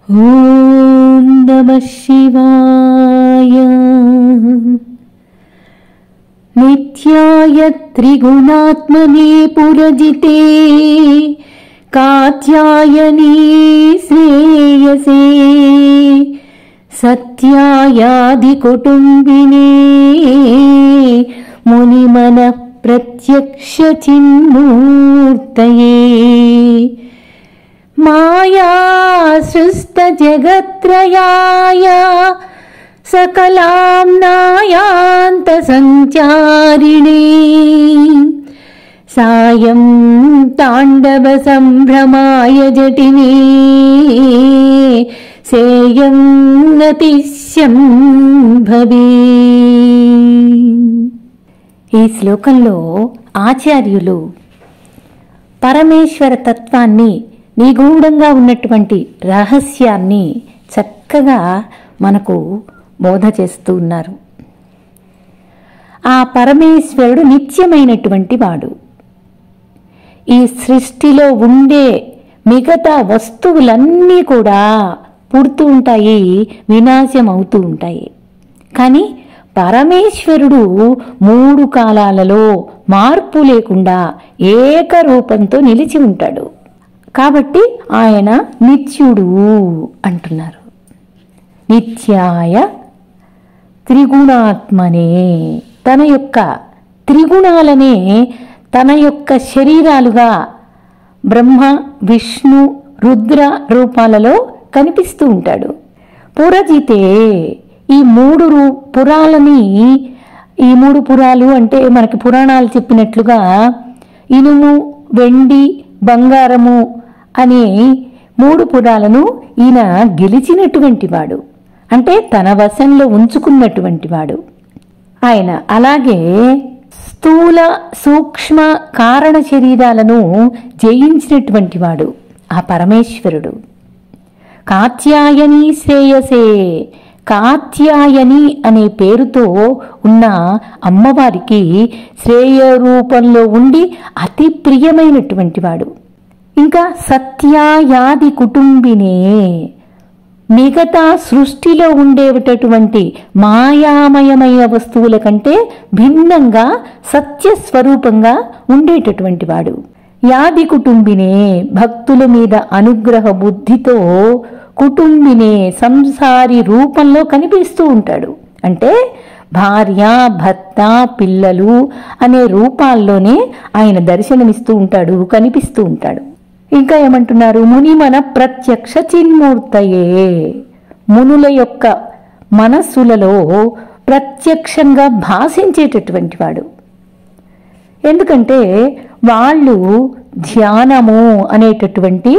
ఓం నమః శివాయ. నిత్యాయ త్రిగుణాత్మనే పురజితే కాత్యాయనీ శ్రేయసే సత్యాయాది కుటుంబినే మునిమన ప్రత్యక్ష చిన్మూర్తయే మాయా సృష్ట జగత్రయాయ సకలాంనాయాంత సంచారిణే సాయం తాండవ సంభ్రమాయ జటినే సేయం నతిశ్యం భవే. ఈ శ్లోకంలో ఆచార్యులు పరమేశ్వర తత్వాన్ని, నిగూఢంగా ఉన్నటువంటి రహస్యాన్ని చక్కగా మనకు బోధ చేస్తూ ఉన్నారు. ఆ పరమేశ్వరుడు నిత్యమైనటువంటి వాడు. ఈ సృష్టిలో ఉండే మిగతా వస్తువులన్నీ కూడా పుడుతూ ఉంటాయి, వినాశం అవుతూ ఉంటాయి. కానీ పరమేశ్వరుడు 3 కాలాలలో మార్పు లేకుండా ఏకరూపంతో నిలిచి ఉంటాడు. కాబట్టి ఆయన నిత్యుడు అంటున్నారు. నిత్యాయ త్రిగుణాత్మనే, తన యొక్క త్రిగుణాలనే తన యొక్క శరీరాలుగా బ్రహ్మ, విష్ణు, రుద్ర రూపాలలో కనిపిస్తూ ఉంటాడు. పురజితే, ఈ 3 పురాలని, ఈ 3 పురాలు అంటే మనకి పురాణాలు చెప్పినట్లుగా ఇనుము, వెండి, బంగారము అనే 3 పురాలను ఈయన గెలిచినటువంటి వాడు, అంటే తన వశంలో ఉంచుకున్నటువంటి వాడు ఆయన. అలాగే స్థూల సూక్ష్మ కారణ శరీరాలను జయించినటువంటి వాడు ఆ పరమేశ్వరుడు. కాత్యాయని శ్రేయసే, కాత్యాయని అనే పేరుతో ఉన్న అమ్మవారికి శ్రేయ రూపంలో ఉండి అతి ప్రియమైనటువంటి వాడు. ఇంకా సత్యాయాది కుటుంబినే, మిగతా సృష్టిలో ఉండేటటువంటి మాయామయమైన వస్తువుల కంటే భిన్నంగా సత్యస్వరూపంగా ఉండేటటువంటి వాడు. యాది కుటుంబినే, భక్తుల మీద అనుగ్రహ బుద్ధితో కుటుంబినే సంసారి రూపంలో కనిపిస్తూ ఉంటాడు. అంటే భార్య, భర్త, పిల్లలు అనే రూపాల్లోనే ఆయన దర్శనమిస్తూ ఉంటాడు, కనిపిస్తూ ఉంటాడు. ఇంకా ఏమంటున్నారు? మునిమన ప్రత్యక్ష చిన్మూర్తయే, మునుల యొక్క మనస్సులలో ప్రత్యక్షంగా భాషించేటటువంటి వాడు. ఎందుకంటే వాళ్ళు ధ్యానము అనేటటువంటి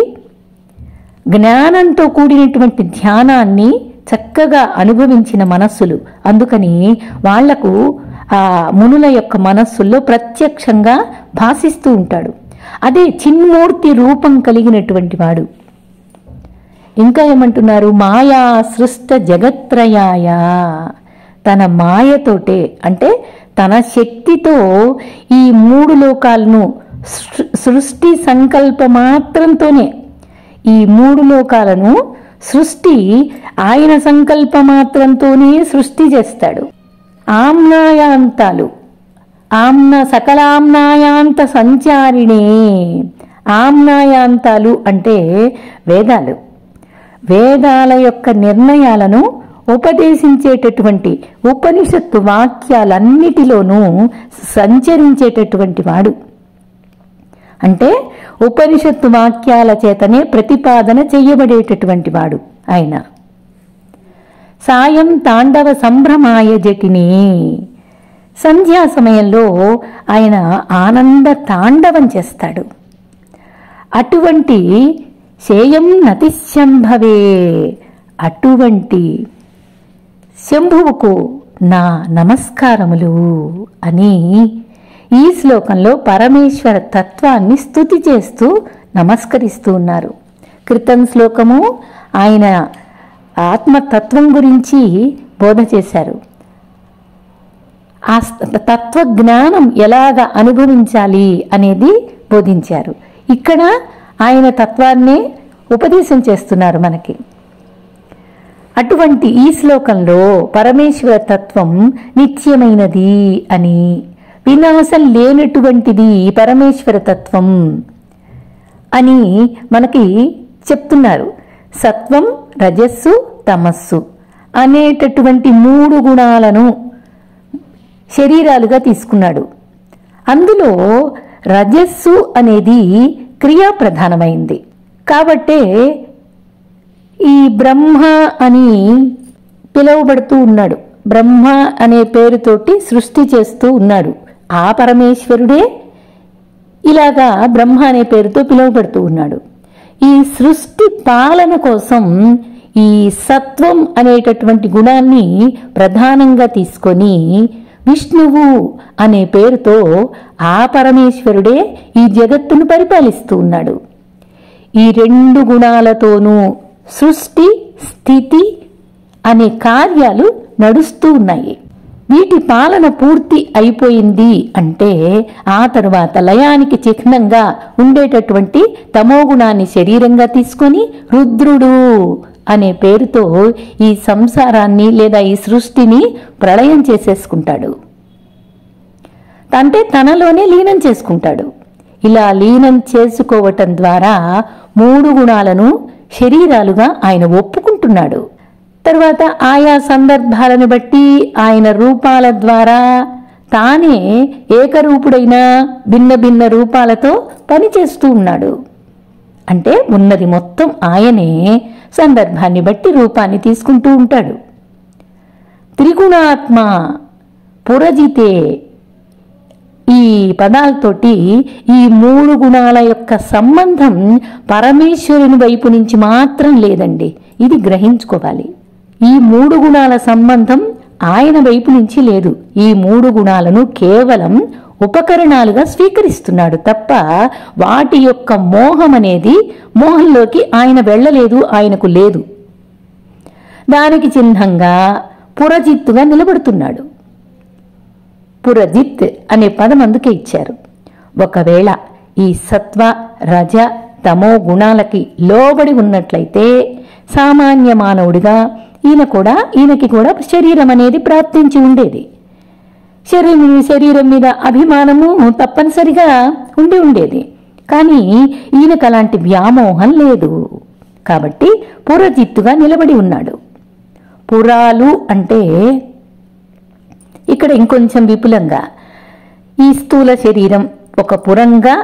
జ్ఞానంతో కూడినటువంటి ధ్యానాన్ని చక్కగా అనుభవించిన మనస్సులు. అందుకని వాళ్లకు ఆ మునుల యొక్క మనస్సుల్లో ప్రత్యక్షంగా భాషిస్తూ ఉంటాడు. అదే చిన్మూర్తి రూపం కలిగినటువంటి వాడు. ఇంకా ఏమంటున్నారు? మాయా సృష్ట జగత్రయాయ, తన మాయతోటే అంటే తన శక్తితో ఈ 3 లోకాలను సృష్టి సంకల్ప మాత్రంతోనే, ఈ 3 లోకాలను సృష్టి ఆయన సంకల్ప మాత్రంతోనే సృష్టి చేస్తాడు. ఆమ్నాయాంతాలు, సకలామ్నాయాంత సంచారిణే, ఆమ్నాయాంతాలు అంటే వేదాలు, వేదాల యొక్క నిర్ణయాలను ఉపదేశించేటటువంటి ఉపనిషత్తు వాక్యాలన్నిటిలోనూ సంచరించేటటువంటి వాడు. అంటే ఉపనిషత్తు వాక్యాల చేతనే ప్రతిపాదన చెయ్యబడేటటువంటి వాడు ఆయన. సాయం తాండవ సంభ్రమాయ జటిని, సంధ్యా సమయంలో ఆయన ఆనంద తాండవం చేస్తాడు. అటువంటి శేయం నతిశంభవే, అటువంటి శంభువుకు నా నమస్కారములు అని ఈ శ్లోకంలో పరమేశ్వర తత్వాన్ని స్తుతి చేస్తూ నమస్కరిస్తూ ఉన్నారు. క్రితం శ్లోకము ఆయన ఆత్మతత్వం గురించి బోధ చేశారు. ఆ తత్వజ్ఞానం ఎలాగ అనుభవించాలి అనేది బోధించారు. ఇక్కడ ఆయన తత్వాన్ని ఉపదేశం చేస్తున్నారు మనకి. అటువంటి ఈ శ్లోకంలో పరమేశ్వర తత్వం నిత్యమైనది అని, వినాశం లేనటువంటిది పరమేశ్వర తత్వం అని మనకి చెప్తున్నారు. సత్వం, రజస్సు, తమస్సు అనేటటువంటి 3 గుణాలను శరీరాలుగా తీసుకున్నాడు. అందులో రజస్సు అనేది క్రియాప్రధానమైంది. కాబట్టే ఈ బ్రహ్మ అని పిలువబడుతూ ఉన్నాడు. బ్రహ్మ అనే పేరుతోటి సృష్టి చేస్తూ ఉన్నాడు. ఆ పరమేశ్వరుడే ఇలాగా బ్రహ్మ అనే పేరుతో పిలువబడుతూ ఉన్నాడు. ఈ సృష్టి పాలన కోసం ఈ సత్వం అనేటటువంటి గుణాన్ని ప్రధానంగా తీసుకొని విష్ణువు అనే పేరుతో ఆ పరమేశ్వరుడే ఈ జగత్తును పరిపాలిస్తూ ఉన్నాడు. ఈ 2 గుణాలతోనూ సృష్టి, స్థితి అనే కార్యాలు నడుస్తూ ఉన్నాయి. వీటి పాలన పూర్తి అయిపోయింది అంటే ఆ తరువాత లయానికి చిహ్నంగా ఉండేటటువంటి తమోగుణాన్ని శరీరంగా తీసుకొని రుద్రుడు అనే పేరుతో ఈ సంసారాన్ని లేదా ఈ సృష్టిని ప్రళయం చేసేసుకుంటాడు. అంటే తనలోనే లీనం చేసుకుంటాడు. ఇలా లీనం చేసుకోవటం ద్వారా 3 గుణాలను శరీరాలుగా ఆయన ఒప్పుకుంటున్నాడు. తర్వాత ఆయా సందర్భాలను బట్టి ఆయన రూపాల ద్వారా తానే ఏకరూపుడైన భిన్న భిన్న రూపాలతో పనిచేస్తూ ఉన్నాడు. అంటే ఉన్నది మొత్తం ఆయనే, సందర్భాన్ని బట్టి రూపాన్ని తీసుకుంటూ ఉంటాడు. త్రిగుణాత్మ పురజితే ఈ పదాలతోటి ఈ 3 గుణాల యొక్క సంబంధం పరమేశ్వరుని వైపు నుంచి మాత్రం లేదండి. ఇది గ్రహించుకోవాలి. ఈ 3 గుణాల సంబంధం ఆయన వైపు నుంచి లేదు. ఈ 3 గుణాలను కేవలం ఉపకరణాలుగా స్వీకరిస్తున్నాడు తప్ప వాటి యొక్క మోహం అనేది మోహంలోకి ఆయన వెళ్ళలేదు, ఆయనకు లేదు. దానికి చిహ్నంగా పురజిత్తుగా నిలబడుతున్నాడు. పురజిత్ అనే పదం అందుకే ఇచ్చారు. ఒకవేళ ఈ సత్వ, రజ, తమో గుణాలకి లోబడి ఉన్నట్లయితే సామాన్య మానవుడిగా ఈయనకి కూడా శరీరం అనేది ప్రాప్తించి ఉండేది. శరీరం మీద అభిమానము తప్పనిసరిగా ఉండేది. కానీ ఈయనకు అలాంటి వ్యామోహం లేదు. కాబట్టి పురజిత్తుగా నిలబడి ఉన్నాడు. పురాలు అంటే ఇక్కడ ఇంకొంచెం విపులంగా ఈ స్థూల శరీరం ఒక పురంగా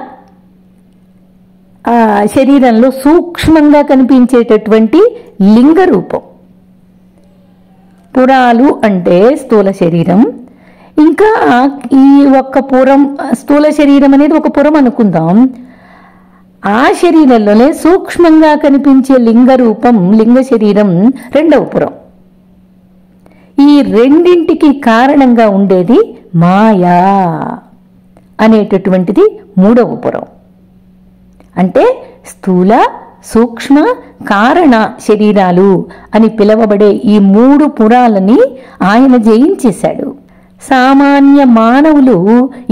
ఆ శరీరంలో సూక్ష్మంగా కనిపించేటటువంటి లింగ రూపం. పురాలు అంటే స్థూల శరీరం. ఇంకా ఈ ఒక్క పురం, స్థూల శరీరం అనేది ఒక పురం అనుకుందాం. ఆ శరీరంలోనే సూక్ష్మంగా కనిపించే లింగ రూపం, లింగ శరీరం 2వ పురం. ఈ రెండింటికి కారణంగా ఉండేది మాయా అనేటటువంటిది 3వ పురం. అంటే స్థూల, సూక్ష్మ, కారణ శరీరాలు అని పిలువబడే ఈ 3 పురాలని ఆయన జయించేశాడు. సామాన్య మానవులు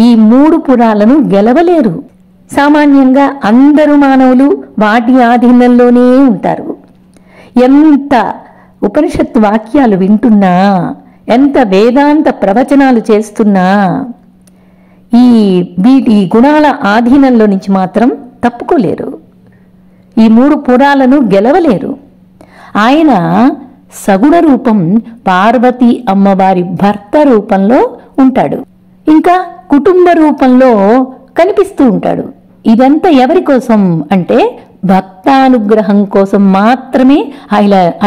ఈ 3 పురాలను గెలవలేరు. సామాన్యంగా అందరూ మానవులు వాటి ఆధీనంలోనే ఉంటారు. ఎంత ఉపనిషత్తు వాక్యాలు వింటున్నా, ఎంత వేదాంత ప్రవచనాలు చేస్తున్నా వీటి గుణాల ఆధీనంలో నుంచి మాత్రం తప్పుకోలేరు. ఈ 3 పురాలను గెలవలేరు. ఆయన సగుణ రూపం పార్వతీ అమ్మవారి భర్త రూపంలో ఉంటాడు. ఇంకా కుటుంబ రూపంలో కనిపిస్తూ ఉంటాడు. ఇదంతా ఎవరి కోసం అంటే భక్తానుగ్రహం కోసం మాత్రమే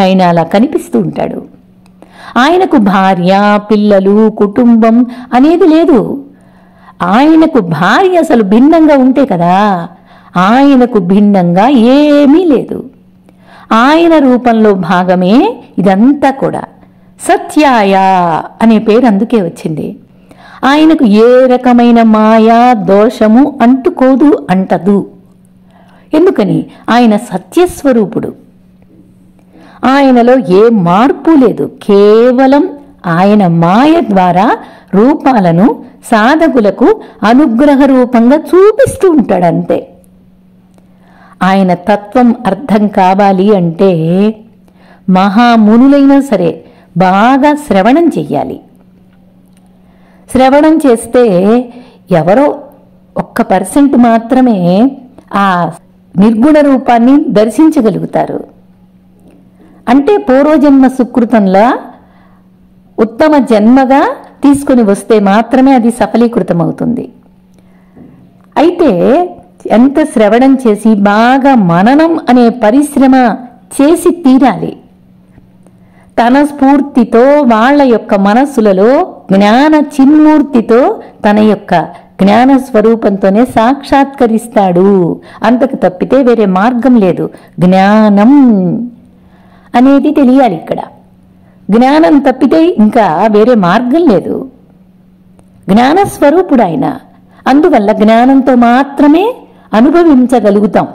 ఆయన అలా కనిపిస్తూ ఉంటాడు. ఆయనకు భార్య, పిల్లలు, కుటుంబం అనేది లేదు. ఆయనకు భార్య అసలు భిన్నంగా ఉంటే కదా, ఆయనకు భిన్నంగా ఏమీ లేదు. ఆయన రూపంలో భాగమే ఇదంతా కూడా. సత్యాయ అనే పేరు అందుకే వచ్చింది. ఆయనకు ఏ రకమైన మాయా దోషము అంటదు. ఎందుకని? ఆయన సత్యస్వరూపుడు. ఆయనలో ఏ మార్పు లేదు. కేవలం ఆయన మాయ ద్వారా రూపాలను సాధకులకు అనుగ్రహ రూపంగా చూపిస్తూ ఉంటాడంతే. ఆయన తత్వం అర్థం కావాలి అంటే మహామునులైనా సరే బాగా శ్రవణం చెయ్యాలి. శ్రవణం చేస్తే ఎవరో 1% మాత్రమే ఆ నిర్గుణ రూపాన్ని దర్శించగలుగుతారు. అంటే పూర్వజన్మ సుకృతంలా ఉత్తమ జన్మగా తీసుకుని వస్తే మాత్రమే అది సఫలీకృతమవుతుంది. అయితే ఎంత శ్రవణం చేసి బాగా మననం అనే పరిశ్రమ చేసి తీరాలి. తన స్ఫూర్తితో వాళ్ళ యొక్క మనస్సులలో జ్ఞాన చిన్మూర్తితో తన యొక్క జ్ఞాన స్వరూపంతోనే సాక్షాత్కరిస్తాడు. అంతకు తప్పితే వేరే మార్గం లేదు. జ్ఞానం అనేది తెలియాలి. ఇక్కడ జ్ఞానం తప్పితే ఇంకా వేరే మార్గం లేదు. జ్ఞానస్వరూపుడు ఆయన. అందువల్ల జ్ఞానంతో మాత్రమే అనుభవించగలుగుతాం.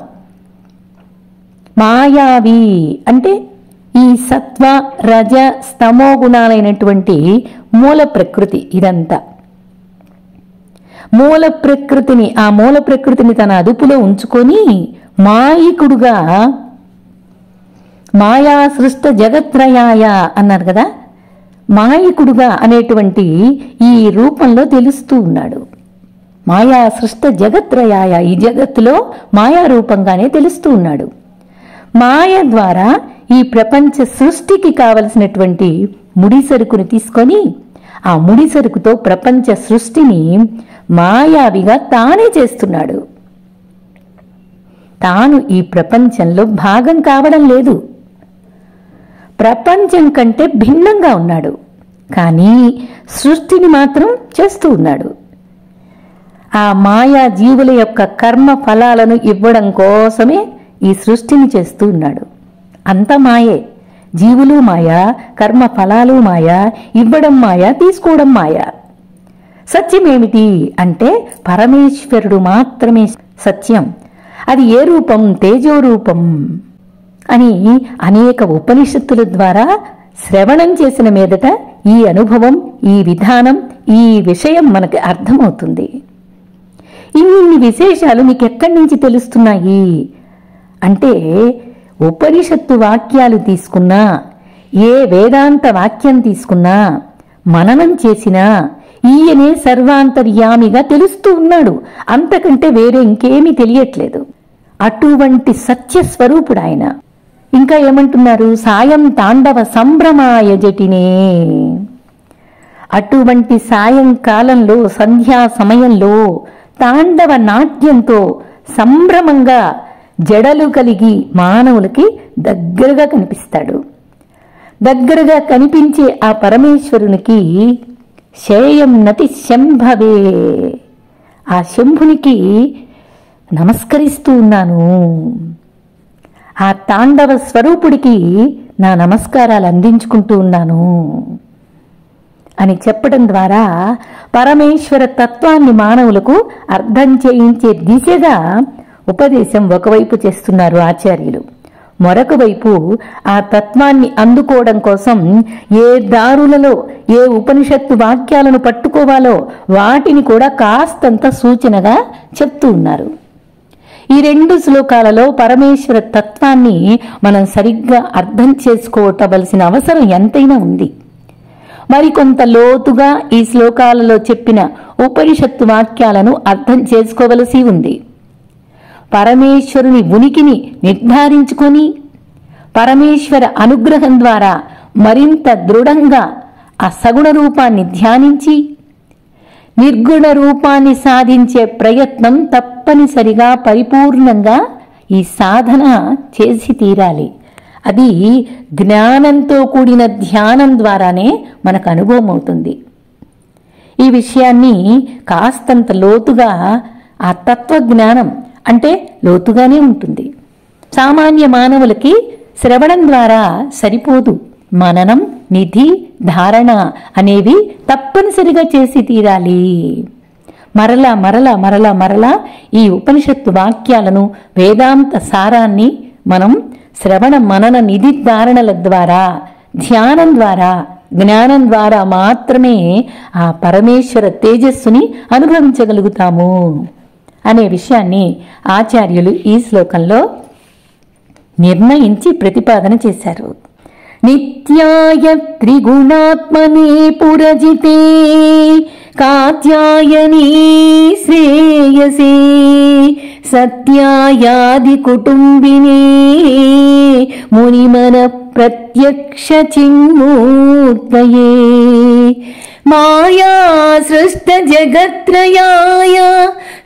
మాయావి అంటే ఈ సత్వ రజ స్తమో గుణాలైనటువంటి మూల ప్రకృతి. ఇదంతా మూల ప్రకృతిని తన అదుపులో ఉంచుకొని మాయికుడుగా మాయా సృష్ట జగత్రయాయ అన్నారు కదా, మాయికుడుగా అనేటువంటి ఈ రూపంలో తెలుస్తూ ఉన్నాడు. మాయా సృష్ట జగత్రయాయ, ఈ జగత్తులో మాయా రూపంగానే తెలుస్తూ ఉన్నాడు. మాయ ద్వారా ఈ ప్రపంచ సృష్టికి కావలసినటువంటి ముడిసరుకుని తీసుకొని ఆ ముడిసరుకుతో ప్రపంచ సృష్టిని మాయావిగా తానే చేస్తున్నాడు. తాను ఈ ప్రపంచంలో భాగం కావడం లేదు. ప్రపంచం కంటే భిన్నంగా ఉన్నాడు. కానీ సృష్టిని మాత్రం చేస్తూ ఉన్నాడు. ఆ మాయా జీవుల యొక్క కర్మ ఫలాలను ఇవ్వడం కోసమే ఈ సృష్టిని చేస్తూ ఉన్నాడు. అంత మాయే. జీవులు మాయా, కర్మ ఫలాలు మాయా, ఇవ్వడం మాయా, తీసుకోవడం మాయా. సత్యమేమిటి అంటే పరమేశ్వరుడు మాత్రమే సత్యం. అది ఏ రూపం? తేజోరూపం అని అనేక ఉపనిషత్తుల ద్వారా శ్రవణం చేసిన మీదట ఈ అనుభవం, ఈ విధానం, ఈ విషయం మనకు అర్థమవుతుంది. ఇన్ని విశేషాలు మీకు ఎక్కడి నుంచి తెలుస్తున్నాయి అంటే ఉపనిషత్తు వాక్యాలు తీసుకున్నా, ఏ వేదాంత వాక్యం తీసుకున్నా, మననం చేసినా ఈయనే సర్వాంతర్యామిగా తెలుస్తూ ఉన్నాడు. అంతకంటే వేరే ఇంకేమీ తెలియట్లేదు. అటువంటి సత్యస్వరూపుడు ఆయన. ఇంకా ఏమంటున్నారు? సాయం తాండవ సంభ్రమాయ జటినే. అటువంటి సాయంకాలంలో, సంధ్యా సమయంలో తాండవ నాట్యంతో సంభ్రమంగా జడలు కలిగి మానవులకి దగ్గరగా కనిపిస్తాడు. దగ్గరగా కనిపించే ఆ పరమేశ్వరునికి శేయం నతి శంభవే, ఆ శంభునికి నమస్కరిస్తూ ఉన్నాను. ఆ తాండవ స్వరూపుడికి నా నమస్కారాలు అందించుకుంటూ ఉన్నాను అని చెప్పడం ద్వారా పరమేశ్వర తత్వాన్ని మానవులకు అర్థం చేయించే దిశగా ఉపదేశం ఒకవైపు చేస్తున్నారు ఆచార్యులు. మరొక వైపు ఆ తత్వాన్ని అందుకోవడం కోసం ఏ దారులలో ఏ ఉపనిషత్తు వాక్యాలను పట్టుకోవాలో వాటిని కూడా కాస్తంత సూచనగా చెప్తూ ఉన్నారు. ఈ 2 శ్లోకాలలో పరమేశ్వర తత్వాన్ని మనం సరిగ్గా అర్థం చేసుకోవటవలసిన అవసరం ఎంతైనా ఉంది. మరికొంత లోతుగా ఈ శ్లోకాలలో చెప్పిన ఉపనిషత్తు వాక్యాలను అర్థం చేసుకోవలసి ఉంది. పరమేశ్వరుని ఉనికిని నిర్ధారించుకొని పరమేశ్వర అనుగ్రహం ద్వారా మరింత దృఢంగా ఆ సగుణ రూపాన్ని ధ్యానించి నిర్గుణ రూపాన్ని సాధించే ప్రయత్నం తప్పనిసరిగా పరిపూర్ణంగా ఈ సాధన చేసి తీరాలి. అది జ్ఞానంతో కూడిన ధ్యానం ద్వారానే మనకు అనుభవం అవుతుంది. ఈ విషయాన్ని కాస్తంత లోతుగా ఆ తత్వజ్ఞానం అంటే లోతుగానే ఉంటుంది. సామాన్య మానవులకి శ్రవణం ద్వారా సరిపోదు. మననం, నిధి, ధారణ అనేవి తప్పనిసరిగా చేసి తీరాలి. మరలా మరలా మరలా మరలా ఈ ఉపనిషత్తు వాక్యాలను, వేదాంత సారాన్ని మనం శ్రవణ మనన నిధి ధారణల ద్వారా, ధ్యానం ద్వారా, జ్ఞానం ద్వారా మాత్రమే ఆ పరమేశ్వర తేజస్సుని అనుభవించగలుగుతాము అనే విషయాన్ని ఆచార్యులు ఈ శ్లోకంలో నిర్ణయించి ప్రతిపాదన చేశారు. नित्याय त्रिगुणात्मने पुरजिते कात्यायनी श्रेयसे सत्यायादिकुटुम्बिने मुनिमन प्रत्यक्ष चिन्मूर्तये माया सृष्ट जगत्त्रयाय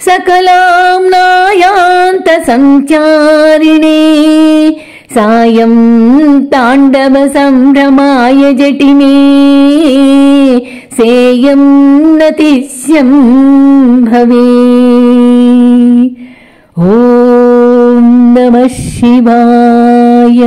सकलाम्नायान्त संचारिणे सायं ताण्डव संभ्रमाय जटिमे सेयं नतिस्यं भवे। ॐ नमः शिवाय।